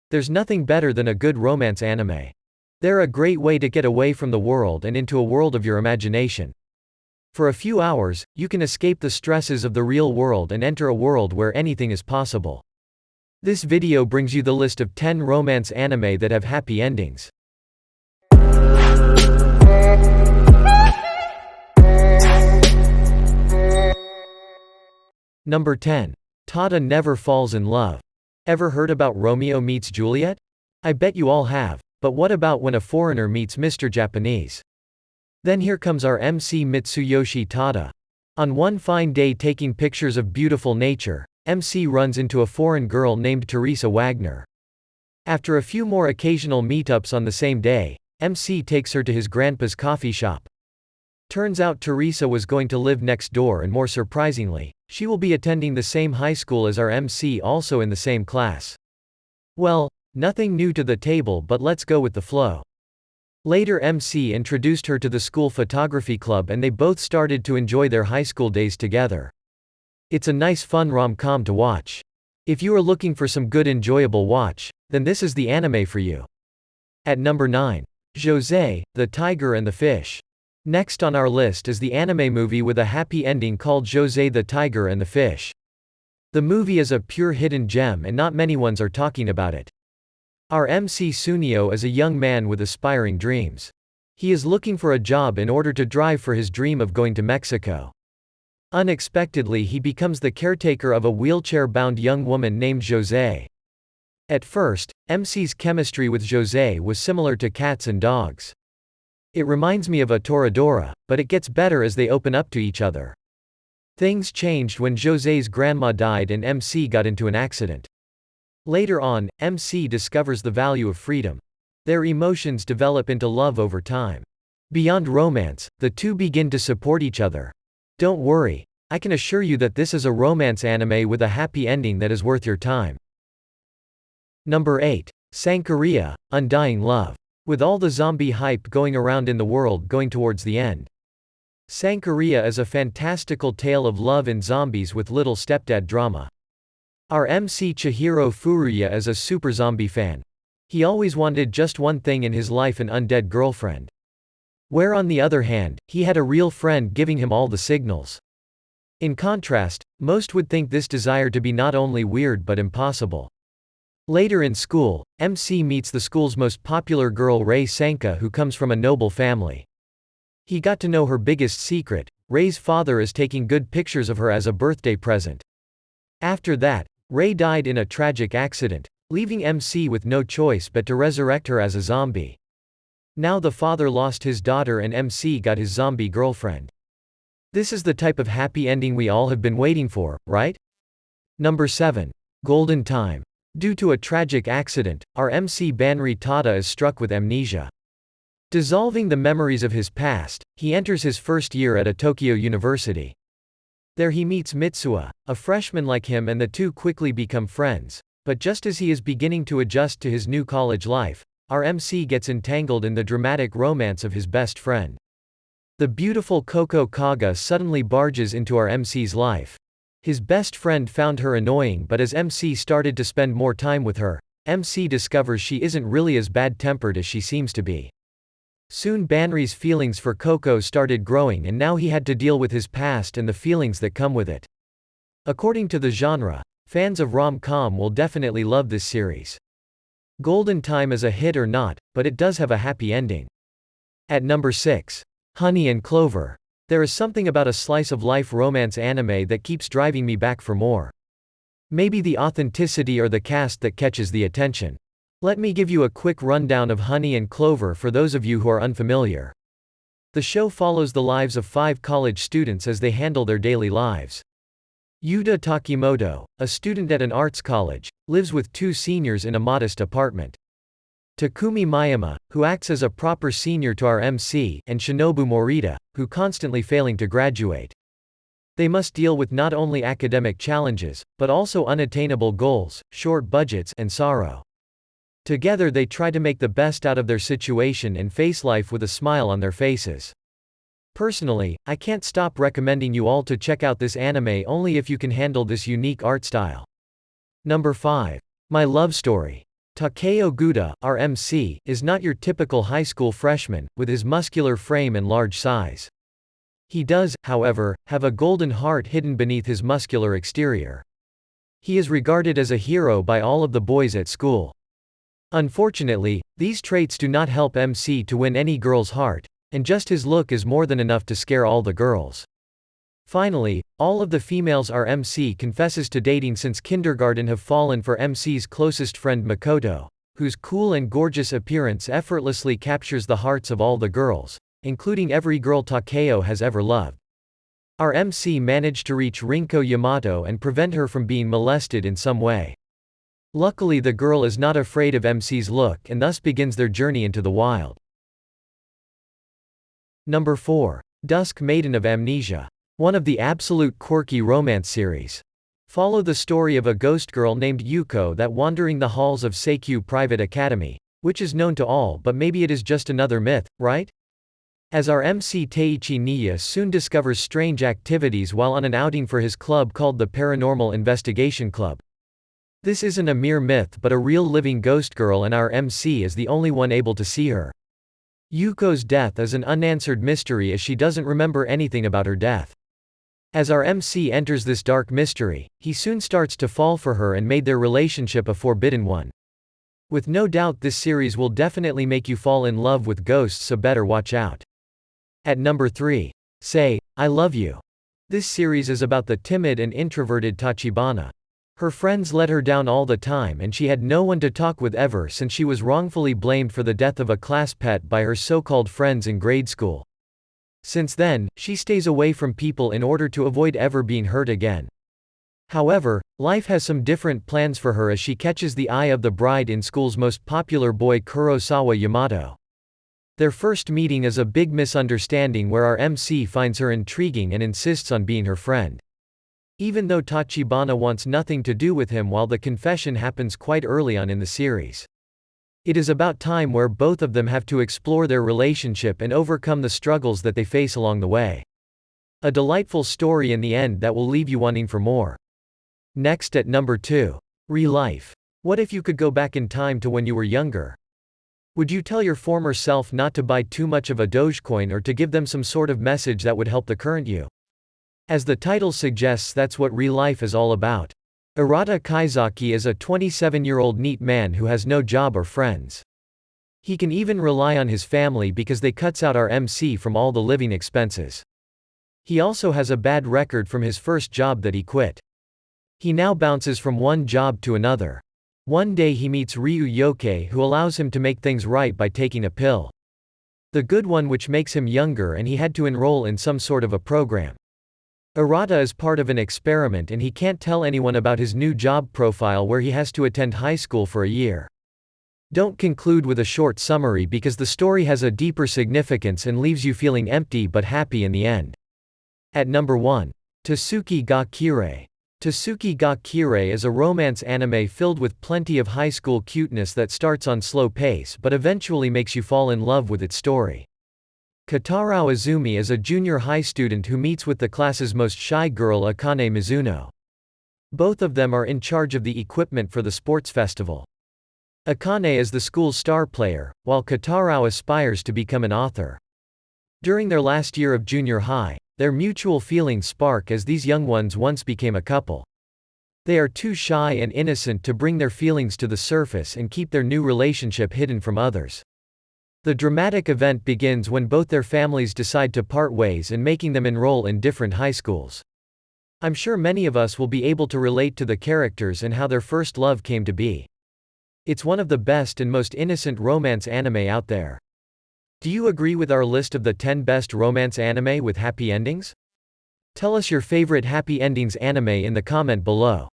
There's nothing better than a good romance anime. They're a great way to get away from the world and into a world of your imagination. For a few hours, you can escape the stresses of the real world and enter a world where anything is possible. This video brings you the list of 10 romance anime that have happy endings. Number 10. Tada Never Falls in Love. Ever heard about Romeo meets Juliet? I bet you all have, but what about when a foreigner meets Mr. Japanese? Then here comes our MC Mitsuyoshi Tada. On one fine day taking pictures of beautiful nature, MC runs into a foreign girl named Teresa Wagner. After a few more occasional meetups on the same day, MC takes her to his grandpa's coffee shop. Turns out Teresa was going to live next door, and more surprisingly, she will be attending the same high school as our MC, also in the same class. Well, nothing new to the table, but let's go with the flow. Later MC introduced her to the school photography club and they both started to enjoy their high school days together. It's a nice fun rom-com to watch. If you are looking for some good enjoyable watch, then this is the anime for you. At number 9. José, the Tiger and the Fish. Next on our list is the anime movie with a happy ending called José the Tiger and the Fish. The movie is a pure hidden gem and not many ones are talking about it. Our MC Sunio is a young man with aspiring dreams. He is looking for a job in order to drive for his dream of going to Mexico. Unexpectedly he becomes the caretaker of a wheelchair-bound young woman named José. At first, MC's chemistry with José was similar to cats and dogs. It reminds me of a Toradora, but it gets better as they open up to each other. Things changed when José's grandma died and MC got into an accident. Later on, MC discovers the value of freedom. Their emotions develop into love over time. Beyond romance, the two begin to support each other. Don't worry, I can assure you that this is a romance anime with a happy ending that is worth your time. Number 8. Sankarea, Undying Love. With all the zombie hype going around in the world going towards the end, Sankarea is a fantastical tale of love and zombies with little stepdad drama. Our MC Chihiro Furuya is a super zombie fan. He always wanted just one thing in his life, an undead girlfriend. Where on the other hand, he had a real friend giving him all the signals. In contrast, most would think this desire to be not only weird but impossible. Later in school, MC meets the school's most popular girl Rei Sanka, who comes from a noble family. He got to know her biggest secret: Rei's father is taking good pictures of her as a birthday present. After that, Rei died in a tragic accident, leaving MC with no choice but to resurrect her as a zombie. Now the father lost his daughter and MC got his zombie girlfriend. This is the type of happy ending we all have been waiting for, right? Number 7. Golden Time. Due to a tragic accident, our MC Banri Tada is struck with amnesia. Dissolving the memories of his past, he enters his first year at a Tokyo university. There he meets Mitsuha, a freshman like him, and the two quickly become friends. But just as he is beginning to adjust to his new college life, our MC gets entangled in the dramatic romance of his best friend. The beautiful Koko Kaga suddenly barges into our MC's life. His best friend found her annoying, but as MC started to spend more time with her, MC discovers she isn't really as bad-tempered as she seems to be. Soon Banri's feelings for Koko started growing, and now he had to deal with his past and the feelings that come with it. According to the genre, fans of rom-com will definitely love this series. Golden Time is a hit or not, but it does have a happy ending. At number 6. Honey and Clover. There is something about a slice-of-life romance anime that keeps driving me back for more. Maybe the authenticity or the cast that catches the attention. Let me give you a quick rundown of Honey and Clover for those of you who are unfamiliar. The show follows the lives of 5 college students as they handle their daily lives. Yuta Takimoto, a student at an arts college, lives with 2 seniors in a modest apartment. Takumi Mayama, who acts as a proper senior to our MC, and Shinobu Morita, who constantly failing to graduate. They must deal with not only academic challenges, but also unattainable goals, short budgets, and sorrow. Together they try to make the best out of their situation and face life with a smile on their faces. Personally, I can't stop recommending you all to check out this anime only if you can handle this unique art style. Number 5. My Love Story. Takeo Guda, our MC, is not your typical high school freshman, with his muscular frame and large size. He does, however, have a golden heart hidden beneath his muscular exterior. He is regarded as a hero by all of the boys at school. Unfortunately, these traits do not help MC to win any girl's heart, and just his look is more than enough to scare all the girls. Finally, all of the females our MC confesses to dating since kindergarten have fallen for MC's closest friend Makoto, whose cool and gorgeous appearance effortlessly captures the hearts of all the girls, including every girl Takeo has ever loved. Our MC managed to reach Rinko Yamato and prevent her from being molested in some way. Luckily, the girl is not afraid of MC's look and thus begins their journey into the wild. Number 4. Dusk Maiden of Amnesia. One of the absolute quirky romance series. Follow the story of a ghost girl named Yuko that wandering the halls of Seikyu Private Academy, which is known to all, but maybe it is just another myth, right? As our MC Teiichi Niya soon discovers strange activities while on an outing for his club called the Paranormal Investigation Club. This isn't a mere myth but a real living ghost girl, and our MC is the only one able to see her. Yuko's death is an unanswered mystery as she doesn't remember anything about her death. As our MC enters this dark mystery, he soon starts to fall for her and made their relationship a forbidden one. With no doubt this series will definitely make you fall in love with ghosts, so better watch out. At number 3. Say, I Love You. This series is about the timid and introverted Tachibana. Her friends let her down all the time and she had no one to talk with ever since she was wrongfully blamed for the death of a class pet by her so-called friends in grade school. Since then, she stays away from people in order to avoid ever being hurt again. However, life has some different plans for her as she catches the eye of the bride in school's most popular boy, Kurosawa Yamato. Their first meeting is a big misunderstanding where our MC finds her intriguing and insists on being her friend. Even though Tachibana wants nothing to do with him, while the confession happens quite early on in the series. It is about time where both of them have to explore their relationship and overcome the struggles that they face along the way. A delightful story in the end that will leave you wanting for more. Next at number 2. Re-Life. What if you could go back in time to when you were younger? Would you tell your former self not to buy too much of a Dogecoin or to give them some sort of message that would help the current you? As the title suggests, that's what Re-Life is all about. Arata Kaizaki is a 27-year-old neat man who has no job or friends. He can even rely on his family because they cuts out our MC from all the living expenses. He also has a bad record from his first job that he quit. He now bounces from one job to another. One day he meets Ryu Yoke, who allows him to make things right by taking a pill. The good one, which makes him younger, and he had to enroll in some sort of a program. Arata is part of an experiment and he can't tell anyone about his new job profile where he has to attend high school for a year. Don't conclude with a short summary because the story has a deeper significance and leaves you feeling empty but happy in the end. At number 1. Tasuki ga Kirei. Tasuki ga Kirei is a romance anime filled with plenty of high school cuteness that starts on slow pace but eventually makes you fall in love with its story. Katarao Izumi is a junior high student who meets with the class's most shy girl, Akane Mizuno. Both of them are in charge of the equipment for the sports festival. Akane is the school's star player, while Katarao aspires to become an author. During their last year of junior high, their mutual feelings spark as these young ones once became a couple. They are too shy and innocent to bring their feelings to the surface and keep their new relationship hidden from others. The dramatic event begins when both their families decide to part ways and making them enroll in different high schools. I'm sure many of us will be able to relate to the characters and how their first love came to be. It's one of the best and most innocent romance anime out there. Do you agree with our list of the 10 best romance anime with happy endings? Tell us your favorite happy endings anime in the comment below.